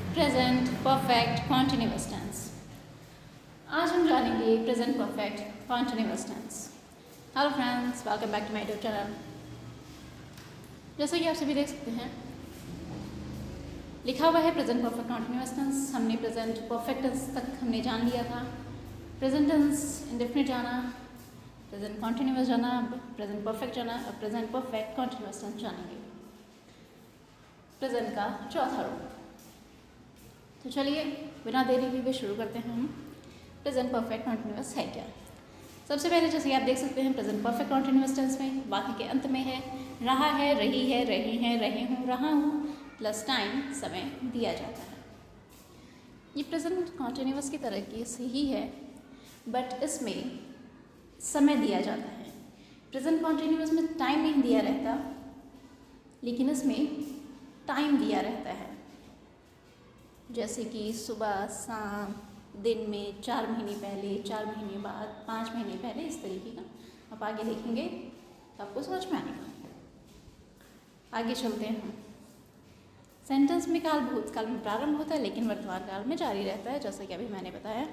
Present perfect continuous tense. आज हम जानेंगे present perfect continuous tense. Hello friends, welcome back to my YouTube channel. जैसा कि आप सभी देख सकते हैं, लिखा हुआ है प्रेजेंट परफेक्ट कॉन्टिन्यूअस टेंस। हमने प्रेजेंट परफेक्ट टेंस तक हमने जान लिया था। प्रेजेंट टेंस इंडेफिनिट जाना, प्रेजेंट कॉन्टिन्यूअस जाना, प्रेजेंट परफेक्ट जाना, अब प्रेजेंट परफेक्ट कॉन्टिन्यूअस टेंस जानेंगे, प्रेजेंट का चौथा रूप। तो चलिए बिना देरी हुए शुरू करते हैं हम। प्रेजेंट परफेक्ट कॉन्टिन्यूअस है क्या? सबसे पहले जैसे आप देख सकते हैं, प्रेजेंट परफेक्ट कॉन्टिन्यूअस टेंस में वाक्य के अंत में है रहा है, रही है, रही हैं, रहे हूँ, रहा हूँ प्लस टाइम, समय दिया जाता है। ये प्रेजेंट कॉन्टिन्यूअस की तरह की सही है, बट इसमें समय दिया जाता है। प्रेजेंट कॉन्टिन्यूअस में टाइम नहीं दिया रहता, लेकिन इसमें टाइम दिया रहता है। जैसे कि सुबह, शाम, दिन में, 4 महीने पहले, 4 महीने बाद, 5 महीने पहले, इस तरीके का। आप आगे देखेंगे तो आपको समझ में आएगा। आगे चलते हैं हम। सेंटेंस में काल भूतकाल में प्रारंभ होता है, लेकिन वर्तमान काल में जारी रहता है, जैसा कि अभी मैंने बताया।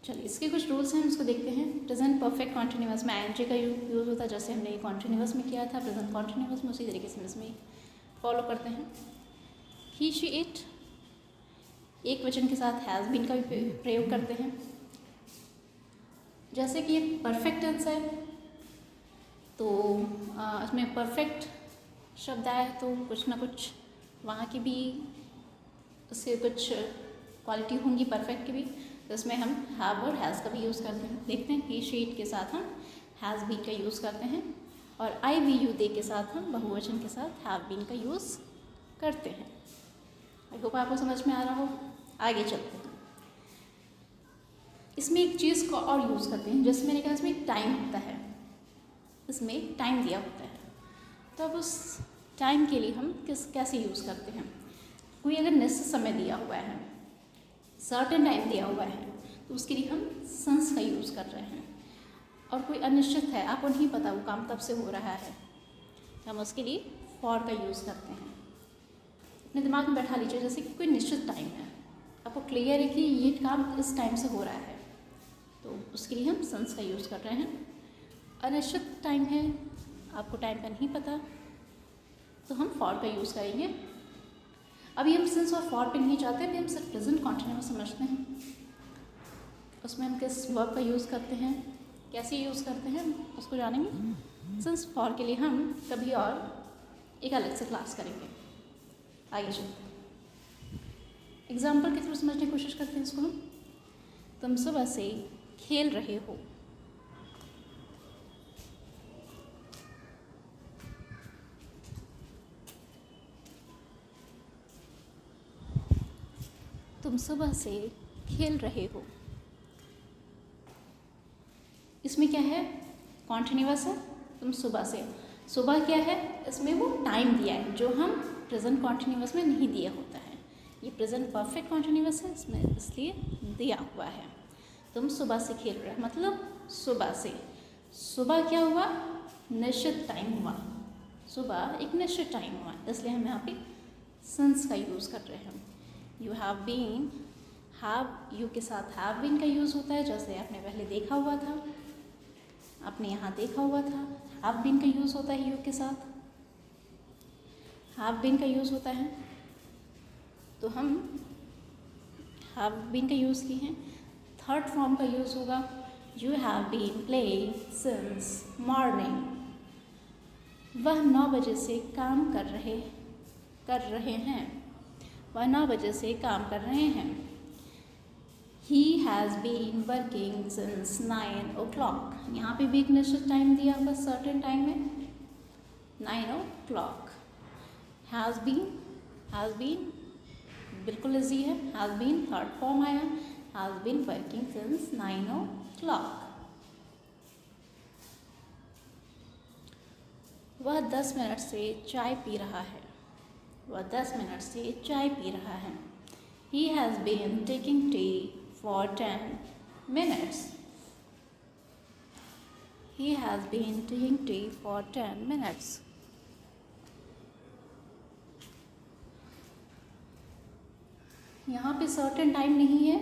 चलिए इसके कुछ रूल्स हैं, उसको देखते हैं। प्रेजेंट परफेक्ट कॉन्टिन्यूअस में आईएनजी का यूज़ होता है, जैसे हमने कॉन्टिन्यूअस में किया था। प्रेजेंट कॉन्टिन्यूअस में उसी तरीके से हम इसमें फॉलो करते हैं। ही, शी, इट एक वचन के साथ हैज़ बीन का भी प्रयोग करते हैं। जैसे कि ये परफेक्ट टेंस है, तो इसमें परफेक्ट शब्द आए तो कुछ ना कुछ वहाँ की भी उससे कुछ क्वालिटी होंगी परफेक्ट की भी, तो इसमें हम हैव और हैज़ का भी यूज़ करते हैं। देखते हैं ही, शी, इट के साथ हम हैज़ बीन का यूज़ करते हैं, और आई, वी, यू, दे के साथ हम बहुवचन के साथ हैव बीन का यूज़ करते हैं। आई होप आपको समझ में आ रहा हो। आगे चलते हैं। इसमें एक चीज़ को और यूज़ करते हैं, जैसे मैंने कहा इसमें एक टाइम होता है, इसमें टाइम दिया होता है। तो अब उस टाइम के लिए हम कैसे यूज़ करते हैं? कोई अगर निश्चित समय दिया हुआ है, सर्टेन टाइम दिया हुआ है, तो उसके लिए हम संस का यूज़ कर रहे हैं। और कोई अनिश्चित है, आपको नहीं पता वो काम तब से हो रहा है, तो हम उसके लिए फॉर का यूज़ करते हैं। अपने दिमाग में बैठा लीजिए, जैसे कि कोई निश्चित टाइम है, आपको क्लियर है कि ये काम इस टाइम से हो रहा है, तो उसके लिए हम संस का यूज़ कर रहे हैं। अनिश्चित टाइम है, आपको टाइम का नहीं पता, तो हम फॉर का यूज़ करेंगे। अभी हम सिंस और फॉर पे नहीं जाते, अभी हम सिर्फ प्रेजेंट कॉन्टिन्यूअस समझते हैं। उसमें हम किस वर्ब का यूज़ करते हैं, कैसे यूज़ करते हैं, उसको जानेंगे। सिंस फॉर के लिए हम कभी और एक अलग से क्लास करेंगे। आगे चलते हैं, एग्जाम्पल के थ्रू समझने की कोशिश करते हैं इसको हम। तुम सुबह से खेल रहे हो। तुम सुबह से खेल रहे हो, इसमें क्या है? कॉन्टिन्यूअस है। तुम सुबह से, सुबह क्या है? इसमें वो टाइम दिया है, जो हम प्रेजेंट कॉन्टिन्यूअस में नहीं दिया होता है। ये प्रेजेंट परफेक्ट कॉन्टिन्यूअस है, इसमें इसलिए दिया हुआ है। तुम सुबह से खेल रहे हो, मतलब सुबह से। सुबह क्या हुआ? निश्चित टाइम हुआ। सुबह एक निश्चित टाइम हुआ, इसलिए हम यहाँ पे सिंस का यूज़ कर रहे हैं। You have been, have you के साथ हैव बीन का यूज़ होता है, जैसे आपने पहले देखा हुआ था, आपने यहाँ देखा हुआ था। हैव बीन का यूज़ होता है यू के साथ, हैव बीन का यूज़ होता है, तो हम हैव बीन का यूज़ किए हैं। थर्ड फॉर्म का यूज़ होगा, you have been playing since morning. वह 9 बजे से काम कर रहे हैं। वह 9 बजे से काम कर रहे हैं। He has been working since 9 o'clock. यहाँ पे भी एक निश्चित टाइम दिया हुआ, सर्टेन टाइम है, 9 o'clock. Has been बिल्कुल इजी है। Has been थर्ड फॉर्म आया, has been working since 9 o'clock. वह 10 मिनट से चाय पी रहा है। वह 10 मिनट से चाय पी रहा है। He has been taking tea for 10 minutes. He has been taking tea for 10 minutes. यहाँ पे सर्टेन टाइम नहीं है,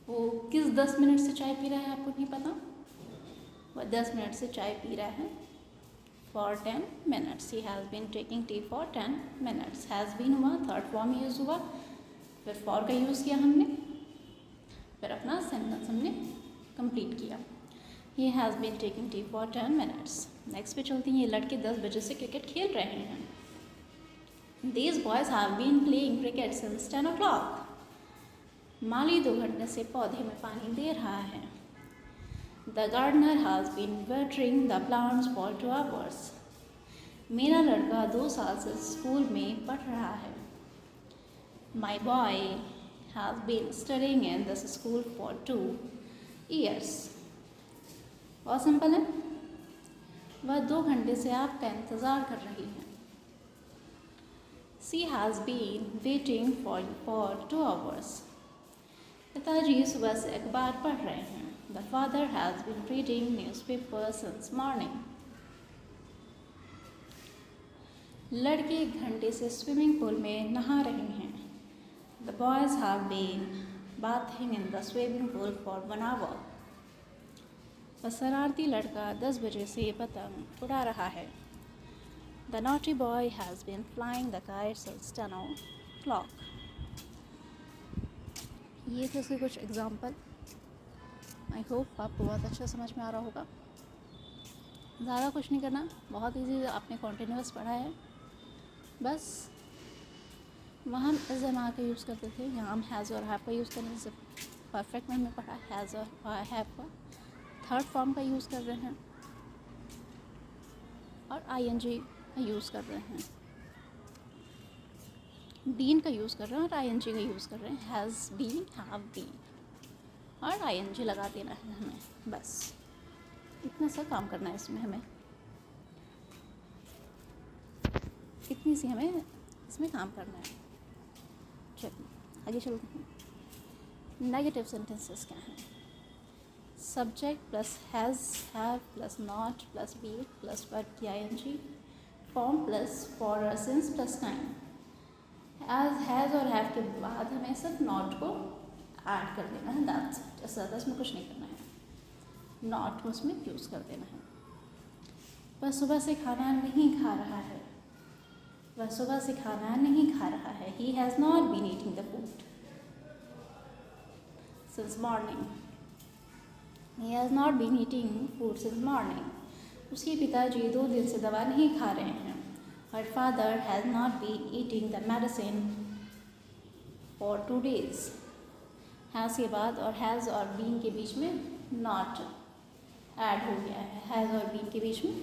वो किस 10 मिनट से चाय पी रहा है आपको नहीं पता, वह 10 मिनट से चाय पी रहा है। For 10 minutes he has been taking tea for 10 minutes। Has been हुआ, थर्ड फॉर्म यूज़ हुआ, फिर फॉर का यूज़ किया हमने, फिर अपना सेंटेंस हमने कंप्लीट किया। He has been taking tea for 10 minutes। Next पे चलती हैं। ये लड़के 10 बजे से क्रिकेट खेल रहे हैं। These boys have been playing cricket since 10 o'clock। माली 2 घंटे से पौधे में पानी दे रहा है। The gardener has been watering the plants for 2 hours। मेरा लड़का 2 साल से स्कूल में पढ़ रहा है। My boy has been studying in this school for 2 years। बहुत सिंपल है। वह 2 घंटे से आपका इंतज़ार कर रही है। She has been waiting for 2 hours। पिताजी सुबह से अखबार पढ़ रहे हैं। The father has been reading newspaper since morning। लड़के 1 घंटे से स्विमिंग पूल में नहा रहे हैं। The boys have been bathing in the swimming pool for 1 hour। वह शरारती लड़का 10 बजे से पतंग उड़ा रहा है। The naughty boy has been flying the kite since 10 o'clock। ये थे उसके कुछ एग्जाम्पल। आई होप आपको बहुत अच्छा समझ में आ रहा होगा। ज़्यादा कुछ नहीं करना, बहुत इजी, आपने कॉन्टिन्यूअस पढ़ा है। बस वहाँ हम इस जमा का यूज़ करते थे, यहाँ हम हैज़ और हैव का यूज़ करने से परफेक्ट में हमने पढ़ा हैज़ और हैव का। थर्ड फॉर्म का यूज़ कर रहे हैं और आईएनजी का यूज़ कर रहे हैं। बीन का यूज़ कर रहे हैं और आईएनजी का यूज़ कर रहे हैं। हैज़ बीन, हैव बीन और आईएनजी लगा देना है हमें। बस इतना सा काम करना है इसमें हमें, इतनी सी हमें इसमें काम करना है। चलिए आगे चलते हैं। नेगेटिव सेंटेंसेस क्या हैं? Subject plus has, have plus not plus be plus verb की आईएनजी, फॉर्म प्लस फॉर और सिंस प्लस टाइम। हैज़ और हैव के बाद हमें सिर्फ नॉट को ऐड कर देना है, दैट्स इट। इससे ज़्यादा इसमें कुछ नहीं करना है। नॉट को उसमें यूज़ कर देना है। वह सुबह से खाना नहीं खा रहा है। वह सुबह से खाना नहीं खा रहा है। He has not been eating the food since morning। He has not been eating food since morning। उसके पिताजी 2 दिन से दवा नहीं खा रहे हैं। Her father has not been eating the medicine for 2 days। Has के बाद और हैज़ और बीन के बीच में नॉट ऐड हो गया है। हैज़ और बीन के बीच में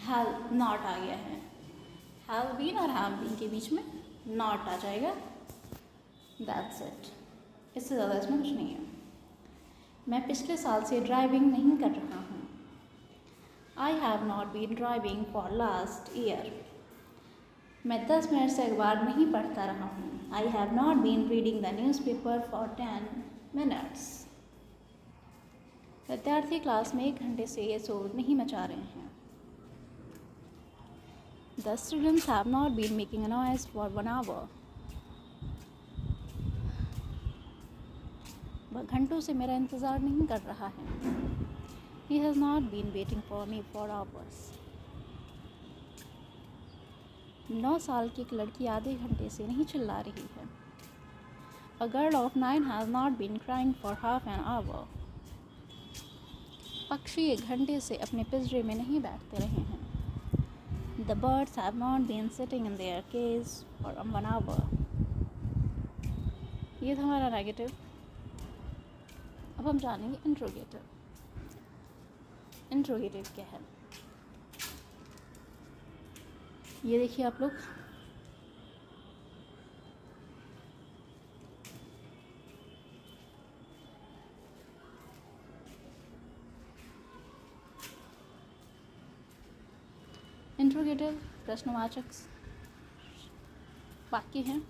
हैव नॉट आ गया है। हैव बीन और हैव बीन के बीच में नॉट आ जाएगा, दैट्स इट। इससे ज़्यादा इसमें कुछ नहीं है। मैं पिछले साल से ड्राइविंग नहीं कर रहा हूँ। I have not been driving for last year. मैं 10 मिनट से अखबार नहीं पढ़ता रहा हूँ। I have not been reading the newspaper for 10 minutes. विद्यार्थी क्लास में 1 घंटे से ये शोर नहीं मचा रहे हैं। The students have not been making a noise for 1 hour। वह घंटों से मेरा इंतज़ार नहीं कर रहा है। He has not been waiting for me for hours। 9 साल की एक लड़की आधे घंटे से नहीं चिल्ला रही है। A girl of 9 has not been crying for half an hour। पक्षी 1 घंटे से अपने पिंजरे में नहीं बैठते रहे हैं। The birds have not been sitting in their cage for 1 hour। ये था हमारा नेगेटिव। अब हम जानेंगे इंट्रोगेटिव। इंट्रोगेटिव क्या है? ये देखिए आप लोग, इंट्रोगेटिव प्रश्नवाचक वाक्य हैं।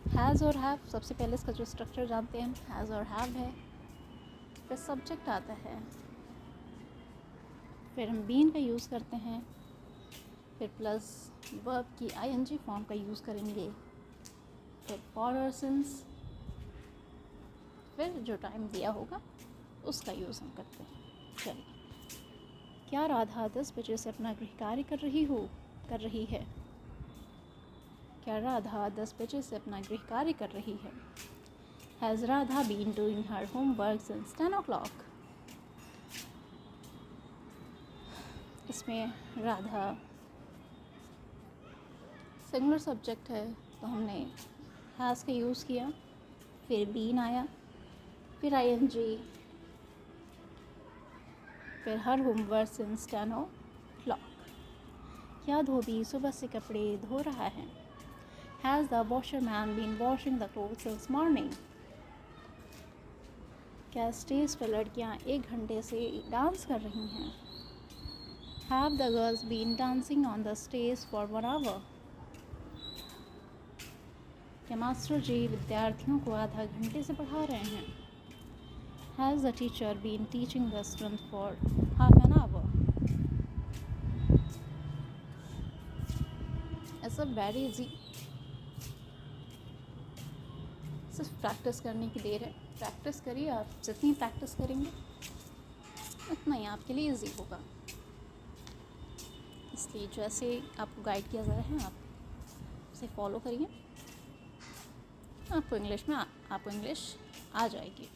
हैज़ और हैव, सबसे पहले इसका जो स्ट्रक्चर जानते हैं, हैज़ और हैव है, फिर सब्जेक्ट आता है, फिर हम बीन का यूज़ करते हैं, फिर प्लस वर्ब की आईएनजी फॉर्म का यूज़ करेंगे, फिर फॉर और सिंस, फिर जो टाइम दिया होगा उसका यूज़ हम करते हैं। चलिए, क्या राधा 10 बजे से अपना गृह कार्य कर रही है? क्या राधा 10 बजे से अपना गृह कार्य कर रही है? Has Radha been doing her homework since 10 o'clock? इसमें राधा सिंगुलर सब्जेक्ट है तो हमने हैज़ का यूज़ किया, फिर बीन आया, फिर आईएनजी, फिर हर होमवर्क सिंस 10 o'clock। क्या धोबी सुबह से कपड़े धो रहा है? Has the washerman been washing the clothes since morning? क्या स्टेज पर लड़कियां 1 घंटे से डांस कर रही हैं? Have the girls been dancing on the stage for 1 hour? क्या मास्टर जी विद्यार्थियों को आधा घंटे से पढ़ा रहे हैं? Has the teacher been teaching the students for half an hour? It's a very easy, सिर्फ प्रैक्टिस करने की देर है। प्रैक्टिस करिए, आप जितनी प्रैक्टिस करेंगे उतना ही आपके लिए इजी होगा। इसलिए जैसे आपको गाइड किया जा रहा है आप उसे फॉलो करिए, आपको इंग्लिश आ जाएगी।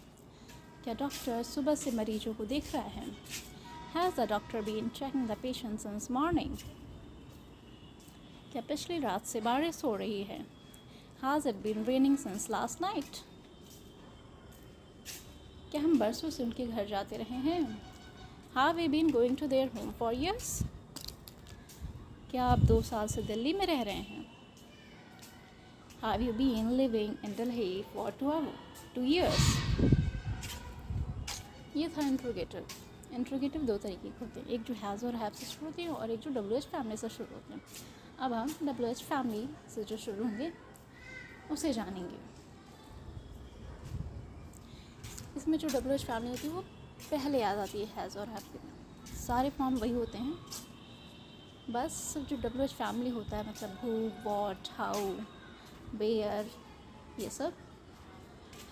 क्या डॉक्टर सुबह से मरीजों को देख रहा है? Has the doctor been checking the patients since morning? क्या पिछली रात से बारिश हो रही है? Has it been raining since last night? क्या हम बरसों से उनके घर जाते रहे हैं? Have we been going to their home for years? क्या आप 2 साल से दिल्ली में रह रहे हैं? Have you been living in Delhi for 2 years? ये था इंट्रोगेटिव। इंट्रोगेटिव 2 तरीके के होते हैं, एक जो हैज़ और हैव से शुरू होते हैं और एक जो WH फैमिली से शुरू होते हैं। अब हम WH फैमिली से जो शुरू होंगे उसे जानेंगे। इसमें जो WH फैमिली होती है वो पहले याद आती है हैज़ और हैव के। सारे फॉर्म वही होते हैं, बस जो WH फैमिली होता है मतलब हु, वॉट, हाउ, वेयर, ये सब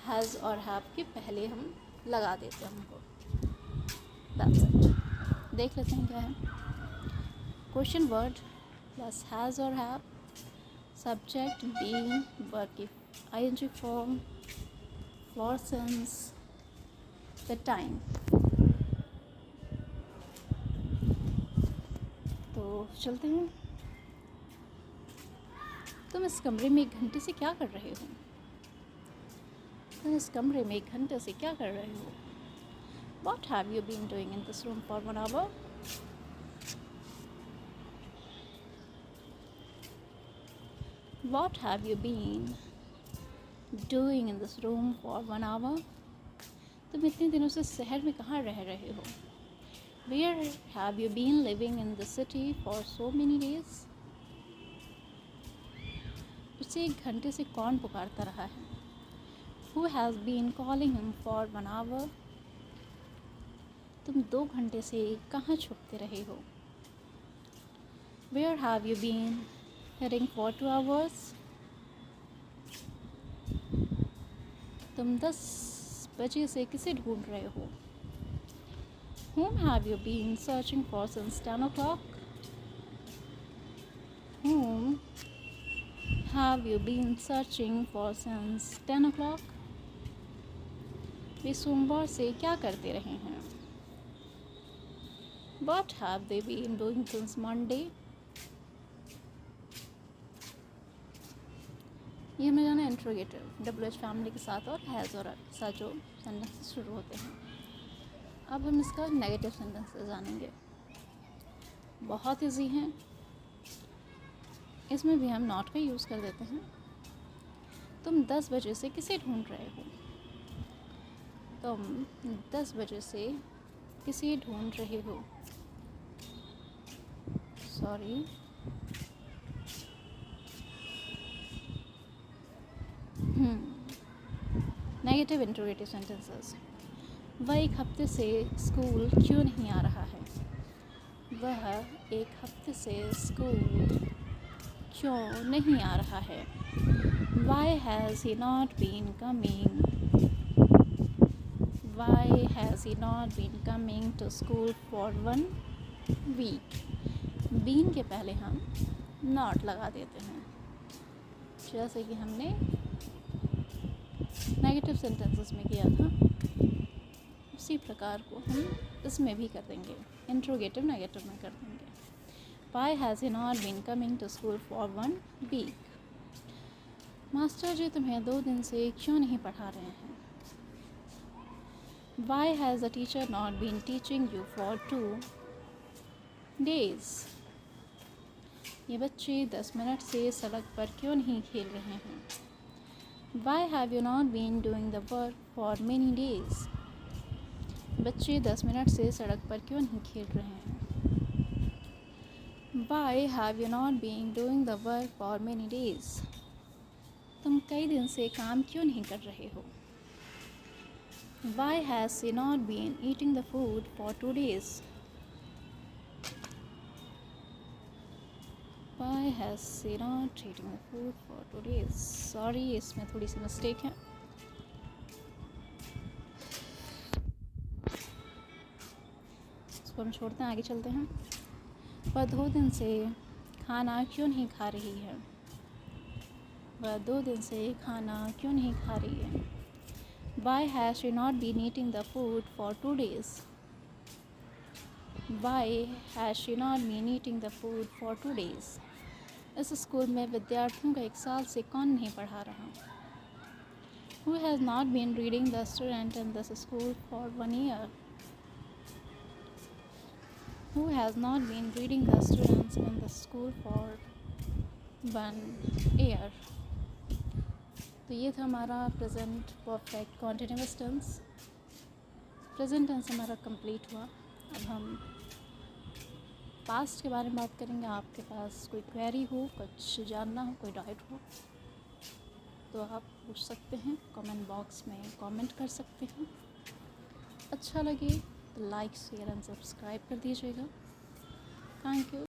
हैज़ और हैव के पहले हम लगा देते हैं उनको। That's it. देख लेते हैं क्या है। क्वेश्चन वर्ड प्लस हैज़ और हैव, सब्जेक्ट बीइंग, वर्ब की ING form, for since, the time. तो चलते हैं। तुम इस कमरे में 1 घंटे से क्या कर रहे हो? तुम इस कमरे में 1 घंटे से क्या कर रहे हो? What have you been doing in this room for 1 hour? What have you been doing in this room for 1 hour? तुम इतने दिनों से शहर में कहाँ रह रहे हो? Where have you been living in the city for so many days? उसे 1 घंटे से कौन पुकारता रहा है? Who has been calling him for 1 hour? तुम 2 घंटे से कहाँ छुपते रहे हो? Where have you been hiding for 2 hours? तुम 10 बजे से किसे ढूंढ रहे हो? Whom have you been searching for since 10 o'clock? Whom have you been searching for since 10 o'clock? वे सोमवार से क्या करते रहे हैं? What have they been doing since Monday? ये हमें जाना इंट्रोगेटिव WH फैमिली के साथ और हैज़ और के साथ जो सेंटेंसेस शुरू होते हैं। अब हम इसका नेगेटिव सेंटेंसेस जानेंगे। बहुत ईजी हैं, इसमें भी हम नॉट का यूज़ कर देते हैं। तुम 10 बजे से किसे ढूंढ रहे हो? तुम 10 बजे से किसे ढूंढ रहे हो? Sorry, negative interrogative sentences. वह 1 हफ्ते से स्कूल क्यों नहीं आ रहा है? वह एक हफ्ते से स्कूल क्यों नहीं आ रहा है? Why has he not been coming? Why has he not been coming to school for 1 week? Been के पहले हम नॉट लगा देते हैं, जैसे कि हमने नेगेटिव सेंटेंसेस में किया था, उसी प्रकार को हम इसमें भी कर देंगे, इंट्रोगेटिव नेगेटिव में कर देंगे। Why has he not been coming to school for 1 week? Master जी तुम्हें 2 दिन से क्यों नहीं पढ़ा रहे हैं? Why has the teacher not been teaching you for 2 days? ये बच्चे 10 मिनट से सड़क पर क्यों नहीं खेल रहे हैं? Why have you not been doing the work for many days? बच्चे 10 मिनट से सड़क पर क्यों नहीं खेल रहे हैं? Why have you not been doing the work for many days? तुम कई दिन से काम क्यों नहीं कर रहे हो? Why has she not been eating the food for 2 days? Why has she not eating the food for 2 days? Sorry, इसमें थोड़ी सी मिस्टेक है। इसको हम छोड़ते हैं, आगे चलते हैं। वह 2 दिन से खाना क्यों नहीं खा रही है? वह 2 दिन से खाना क्यों नहीं खा रही है? Why has she not been eating the food for 2 days? Why has she not been eating the food for 2 days? इस स्कूल में विद्यार्थियों का 1 साल से कौन नहीं पढ़ा रहा? Who has not been reading the student in this school for 1 year? Who has not been reading the students in the school for 1 year? तो ये था हमारा present perfect continuous tense. Present tense हमारा कंप्लीट हुआ। अब हम past के बारे में बात करेंगे। आपके पास कोई क्वेरी हो, कुछ जानना हो, कोई डाउट हो, तो आप पूछ सकते हैं, कमेंट बॉक्स में कमेंट कर सकते हैं। अच्छा लगे तो लाइक, शेयर एंड सब्सक्राइब कर दीजिएगा। Thank you.